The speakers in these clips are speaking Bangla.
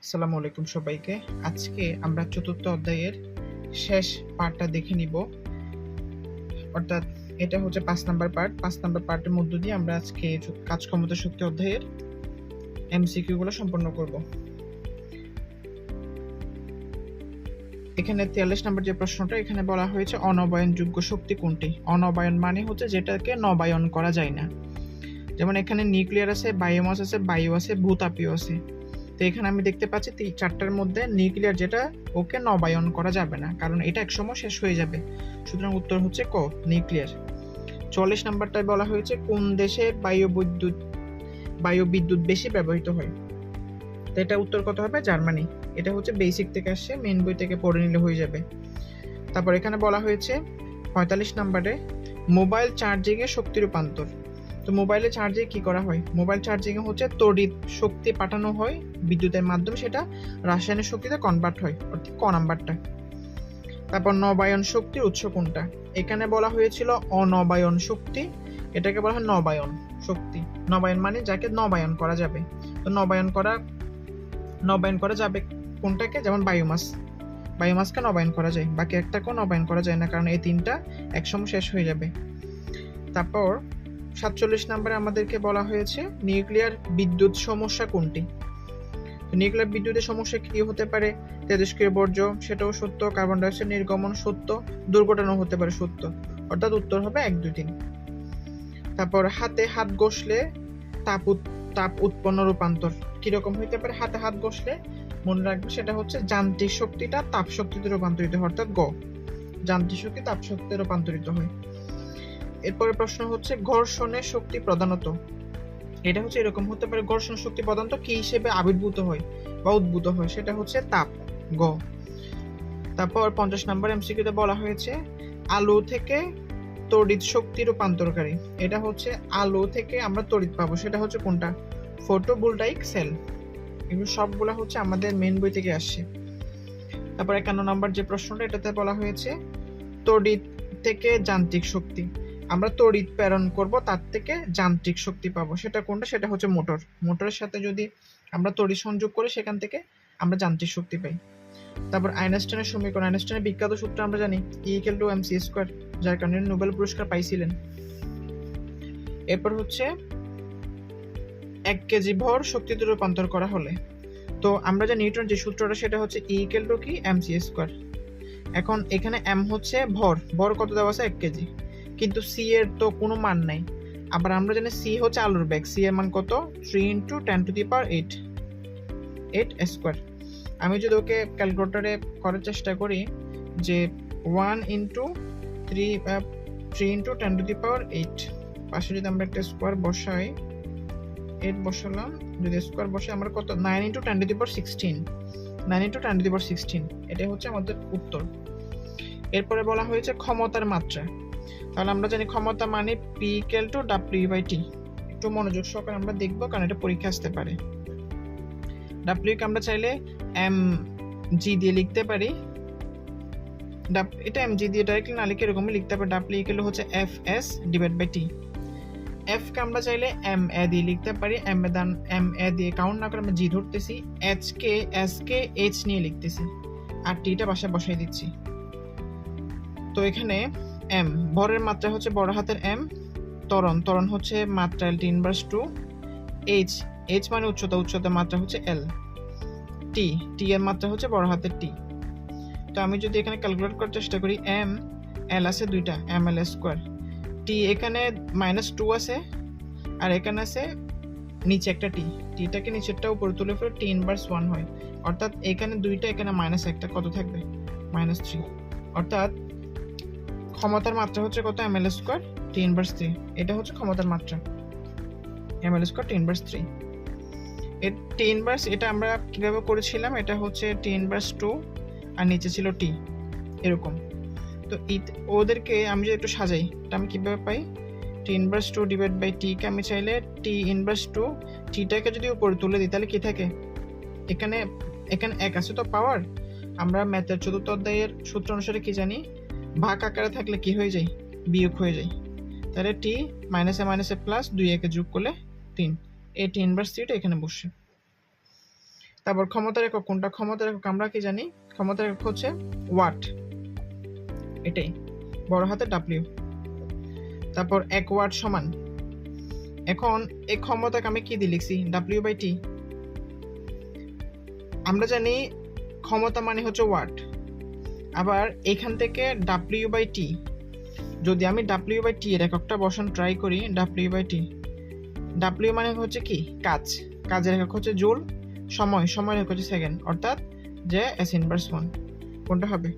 আসসালামু আলাইকুম সবাইকে। আজকে আমরা চতুর্থ অধ্যায়ের শেষ পার্টটা দেখে নিব। অর্থাৎ এটা হচ্ছে 5 নাম্বার পার্ট। 5 নাম্বার পার্টের মধ্য দিয়ে আমরা আজকে কাজ ক্ষমতা শক্তি অধ্যায়ের এমসিকিউ গুলো সম্পন্ন করব। এখানে 43 নাম্বার যে প্রশ্নটা এখানে বলা হয়েছে অনবায়নযোগ্য শক্তি কোনটি? অনবায়ন মানে হচ্ছে যেটাকে নবায়ন করা যায় না। যেমন এখানে নিউক্লিয়ার আছে, বায়োমাস আছে, বায়ু আছে, ভূতাপীয় আছে। তো এখানে আমি দেখতে পাচ্ছি চারটার মধ্যে নিউক্লিয়ার যেটা ওকে নবায়ন করা যাবে না, কারণ এটা একসময় শেষ হয়ে যাবে। সুতরাং উত্তর হচ্ছে ক, নিউক্লিয়ার। 44 নাম্বারটায় বলা হয়েছে কোন দেশে বায়ুবিদ্যুৎ বেশি ব্যবহৃত হয়? তো এটা উত্তর কত হবে? জার্মানি। এটা হচ্ছে বেসিক থেকে আসছে, মেন বই থেকে পড়ে নিলে হয়ে যাবে। তারপর এখানে বলা হয়েছে 45 নাম্বারে মোবাইল চার্জিং এ শক্তি রূপান্তর। তো মোবাইলে চার্জে কি করা হয়? মোবাইল চার্জিং এ হচ্ছে তড়িৎ শক্তি পাঠানো হয় বিদ্যুতের মাধ্যমে, সেটা রাসায়নিক শক্তিতে কনভার্ট হয়, অর্থাৎ ক নাম্বারটা। তারপর নবায়ন শক্তির উৎস কোনটা? এখানে বলা হয়েছিল অনবায়ন শক্তি, এটাকে বলা হয় নবায়ন শক্তি। নবায়ন মানে যাকে নবায়ন করা যাবে। তো নবায়ন করা যাবে কোনটাকে? যেমন বায়োমাসকে নবায়ন করা যায়, বাকি একটাকেও নবায়ন করা যায় না, কারণ এই তিনটা একসময় শেষ হয়ে যাবে। তারপর 47 নম্বরে আমাদেরকে বলা হয়েছে নিউক্লিয়ার বিদ্যুৎ সমস্যা কোনটি? নিউক্লিয়ার বিদ্যুতের সমস্যা কি হতে পারে? তেজস্ক্রিয় বর্জ্য, সেটাও সত্য। কার্বন ডাইঅক্সাইড নির্গমন, সত্য। দুর্ঘটনাও হতে পারে, সত্য। অর্থাৎ উত্তর হবে 1, 2, 3। তারপর হাতে হাত ঘষলে তাপ উৎপন্ন রূপান্তর কিরকম হইতে পারে? হাতে হাত ঘষলে মনে রাখবে সেটা হচ্ছে যান্ত্রিক শক্তিটা তাপ শক্তিতে রূপান্তরিত হয়, অর্থাৎ গ, যান্ত্রিক শক্তি তাপ শক্তিতে রূপান্তরিত হয়। এরপরে প্রশ্ন হচ্ছে ঘর্ষণের শক্তি প্রধানত, এটা হচ্ছে এরকম হতে পারে, ঘর্ষণ শক্তি প্রধানত কি হিসেবে আবির্ভূত হয় বা উদ্ভূত হয়? সেটা হচ্ছে তাপ, গ। তারপর 50 নম্বর এমসিকিউতে বলা হয়েছে আলো থেকে তড়িৎ শক্তি রূপান্তরকারী, এটা হচ্ছে আলো থেকে আমরা তড়িৎ পাবো, সেটা হচ্ছে কোনটা? Photovoltaic cell. এগুলো সবগুলা হচ্ছে আমাদের মেন বই থেকে আসছে। তারপর 51 নম্বর যে প্রশ্নটা, এটাতে বলা হয়েছে তড়িৎ থেকে যান্ত্রিক শক্তি, আমরা তড়িৎ প্রেরণ করব, তার থেকে যান্ত্রিক শক্তি পাবো, সেটা কোনটা? সেটা হচ্ছে মোটরের সাথে যদি আমরা তড়িৎ সংযোগ করি সেখান থেকে আমরা যান্ত্রিক শক্তি পাই। তারপর আইনস্টাইনের সমীকরণ, আইনস্টাইনের বিখ্যাত সূত্র আমরা জানি E=mc², যার কারণে নোবেল পুরস্কার পাইছিলেন। এরপর হচ্ছে 1 কেজি ভর শক্তিতে রূপান্তর করা হলে, তো আমরা যে নিউটন যে সূত্রটা সেটা হচ্ছে E=mc²। এখন এখানে m হচ্ছে ভর কত দেওয়া আছে? 1 কেজি, কিন্তু c এর তো কোনো মান নাই। আবার আমরা জানি c হচ্ছে আলোর বেগ, c এর মান কত? 3 × 10⁸ আমি যদি ওকে ক্যালকুলেটরে করার চেষ্টা করি যে 1 × 3 × 10⁸, পাশে যদি আমরা একটা স্কোয়ার বসাই, 8 বসালাম, যদি স্কোয়ার বসাই আমরা কত? 9 × 10⁻16, 9 × 10⁻16, এটাই হচ্ছে আমাদের উত্তর। এরপরে বলা হয়েছে ক্ষমতার মাত্রা, তাহলে আমরা জানি ক্ষমতা মানে P=W/T। একটু মনোযোগ সহকারে আমরা দেখবো, কারণ এটা পরীক্ষা আসতে পারে। W কে আমরা চাইলে mg দিয়ে লিখতে পারি, এটা mg দিয়ে ডাইরেক্টলি না লিখে এরকমই লিখতে পারি, W হচ্ছে Fs/T। F কে আমরা চাইলে ma দিয়ে লিখতে পারি, ma দিয়ে কাউন্ট না করে আমরা g ধরতেছি, h কে h নিয়ে লিখতেছি, আর t টা বাসায় বসাই দিচ্ছি। তো এখানে m ভরের মাত্রা হচ্ছে বড় হাতের m, ত্বরণ হচ্ছে মাত্রা T−2, h মানে উচ্চতা মাত্রা হচ্ছে l, t এর মাত্রা হচ্ছে বড় হাতের t। তো আমি যদি এখানে ক্যালকুলেট করার চেষ্টা করি, l আছে দুইটা, ml², t এখানে -2 আছে, আর এখানে আছে নিচে একটা t-টাকে নিচেরটা উপরে তুলে ফেলে T−1 হয়, অর্থাৎ এখানে দুইটা, এখানে -1, কত থাকবে? -3। অর্থাৎ ক্ষমতার মাত্রা হচ্ছে কত? ml² T−3। এটা হচ্ছে ক্ষমতার মাত্রা, ml² T−3। এর T−, এটা আমরা কিভাবে করেছিলাম? এটা হচ্ছে T−2 আর নিচে ছিল t, এরকম। তো ওদেরকে আমি যদি একটু সাজাই, এটা আমি কিভাবে পাই? T−2/T কে আমি চাইলে T−2, t-টাকে যদি উপরে তুলে দিই তাহলে কি থাকে? এখানে 1 আছে তো পাওয়ার, আমরা ম্যাথের চতুর্থ অধ্যায়ের সূত্র অনুসারে কি জানি? ভাগ আকারে থাকলে কি হয়ে যায়? বিয়োগ হয়ে যায়। তাহলে t -a প্লাস 2 একে যোগ করলে 3, এই T−3টা এখানে বসে। তারপর ক্ষমতার একক কোনটা? ক্ষমতার একক আমরা কি জানি? ক্ষমতার একক হচ্ছে ওয়াট, এটাই বড় হাতে ডাব্লিউ। তারপর 1 ওয়াট সমান, এখন এই ক্ষমতাকে আমি কি দিয়ে লিখছি? W/T। আমরা জানি ক্ষমতা মানে হচ্ছে ওয়াট, আবার এখান থেকে W/T, যদি আমি W/T এর এককটা বসান ট্রাই করি, W/T, W মানে হচ্ছে কি? কাজ, কাজের একক হচ্ছে জুল, সময়ের একক হচ্ছে সেকেন্ড, অর্থাৎ J/1। কোনটা হবে?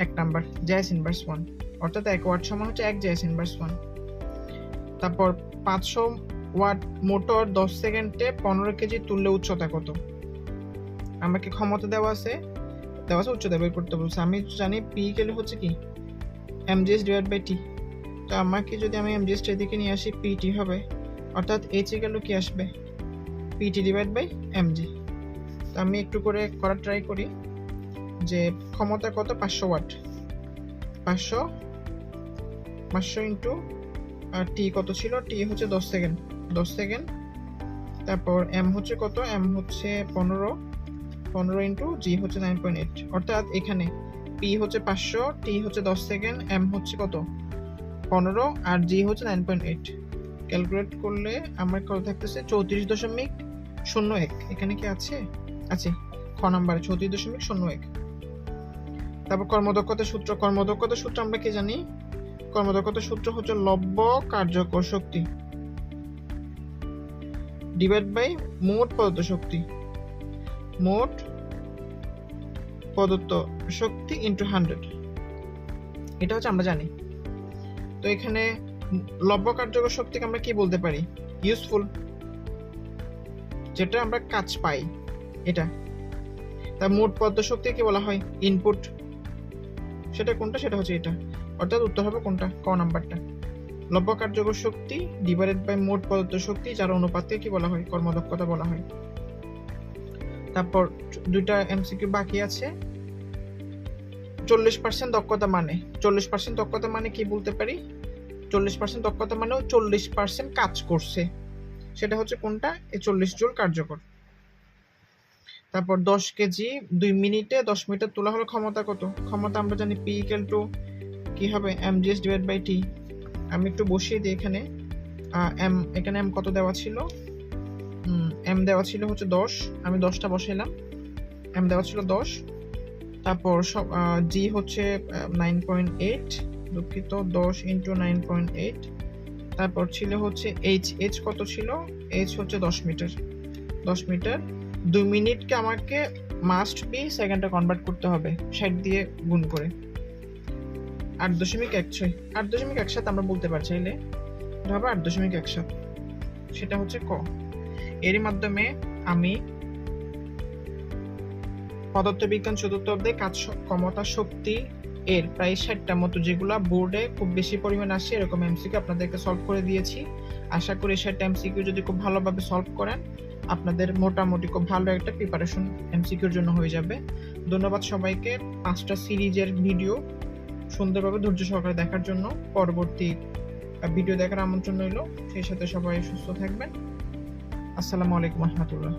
1 নাম্বার J/1, অর্থাৎ 1 ওয়াট সমান হচ্ছে 1 J/1। তারপর 500 ওয়াট মোটর 10 সেকেন্ডে 15 কেজি তুললে উচ্চতা কত? আমাকে ক্ষমতা দেওয়া আছে, উচ্চতা বের করতে বলছে। আমি জানি পি ইকুয়াল হচ্ছে কি? mgs/t। তো আমাকে যদি আমি mgs এদিকে নিয়ে আসি, পিটি হবে, অর্থাৎ h ইকুয়াল কি আসবে? pt/mg। তো আমি একটু করে করার ট্রাই করি যে ক্ষমতা কত? 500 ওয়াট, 500 ইন্টু টি কত ছিল? টি হচ্ছে 10 সেকেন্ড। তারপর এম হচ্ছে কত? এম হচ্ছে 15 ইন্টু জি হচ্ছে 9.8, অর্থাৎ এখানে পি হচ্ছে 500, টি হচ্ছে 10 সেকেন্ড, এম হচ্ছে কত? 15 আর জি হচ্ছে 9.8। ক্যালকুলেট করলে আমার কত থাকতেছে? 34.01। এখানে কি আছে? খ নাম্বারে 34.01। তারপর কর্মদক্ষতার সূত্র আমরা কি জানি? কর্মদক্ষতার সূত্র হচ্ছে লব্য কার্যকর শক্তি ডিভাইড বাই মোট প্রদত্ত শক্তি ইন্টু 100। এটা হচ্ছে আমরা জানি। তো এখানে লব্য কার্যকর শক্তিকে আমরা কি বলতে পারি? ইউজফুল, যেটা আমরা কাজ পাই, এটা। তার মোট প্রদত্ত শক্তি কি বলা হয়? ইনপুট। সেটা কোনটা? সেটা হচ্ছে এটা, অর্থাৎ উত্তর হবে কোনটা? ক নাম্বারটা। লব্য কার্যকর শক্তি ডিভাইডেড বাই মোট প্রদত্ত শক্তি, যার অনুপাতকে কি বলা হয়? কর্মদক্ষতা বলা হয়। তারপর 2টা এমসিকিউ বাকি আছে। 40% দক্ষতা মানে, 40% দক্ষতা মানে কি বলতে পারি? 40% দক্ষতা মানেও 40% কাজ করছে, সেটা হচ্ছে কোনটা? এই 40 জুল কার্যকর। তারপর 10 কেজি 2 মিনিটে 10 মিটার তোলা হলো, ক্ষমতা কত? ক্ষমতা আমরা জানি P = কি হবে? mgs/t। আমি একটু বসিয়ে দিই এখানে। এখানে m কত দেওয়া ছিল? m দেওয়া ছিল হচ্ছে 10, আমি 10টা বসাইলাম। m দেওয়া ছিল 10, তারপর g হচ্ছে 9.8, দুঃখিত, 10 × 9.8। তারপর ছিল হচ্ছে h কত ছিল? h হচ্ছে 10 মিটার। 2 মিনিটকে আমাকে মাস্ট বি সেকেন্ডে কনভার্ট করতে হবে 60 দিয়ে গুণ করে। 8.17 আমরা বলতে পারি চাইলে, এটা হবে 8.17। সেটা হচ্ছে ক। এরই মাধ্যমে আমি পদার্থবিজ্ঞান চতুর্থ অধ্যায় কাজ ক্ষমতা শক্তি এর প্রায় 60টা মতো, যেগুলো বোর্ডে খুব বেশি পরিমাণ আসে, এরকম এমসিকিউ আপনাদেরকে সলভ করে দিয়েছি। আশা করি 60টা এমসিকিউ যদি খুব ভালোভাবে সলভ করেন, আপনাদের মোটামুটি খুব ভালো একটা প্রিপারেশন এমসিকিউর জন্য হয়ে যাবে। ধন্যবাদ সবাইকে 5টা সিরিজের ভিডিও সুন্দরভাবে ধৈর্য সহকারে দেখার জন্য। পরবর্তী ভিডিও দেখার আমন্ত্রণ রইল। সেই সাথে সবাই সুস্থ থাকবেন। আসসালামু আলাইকুম রহমতুল্লাহ।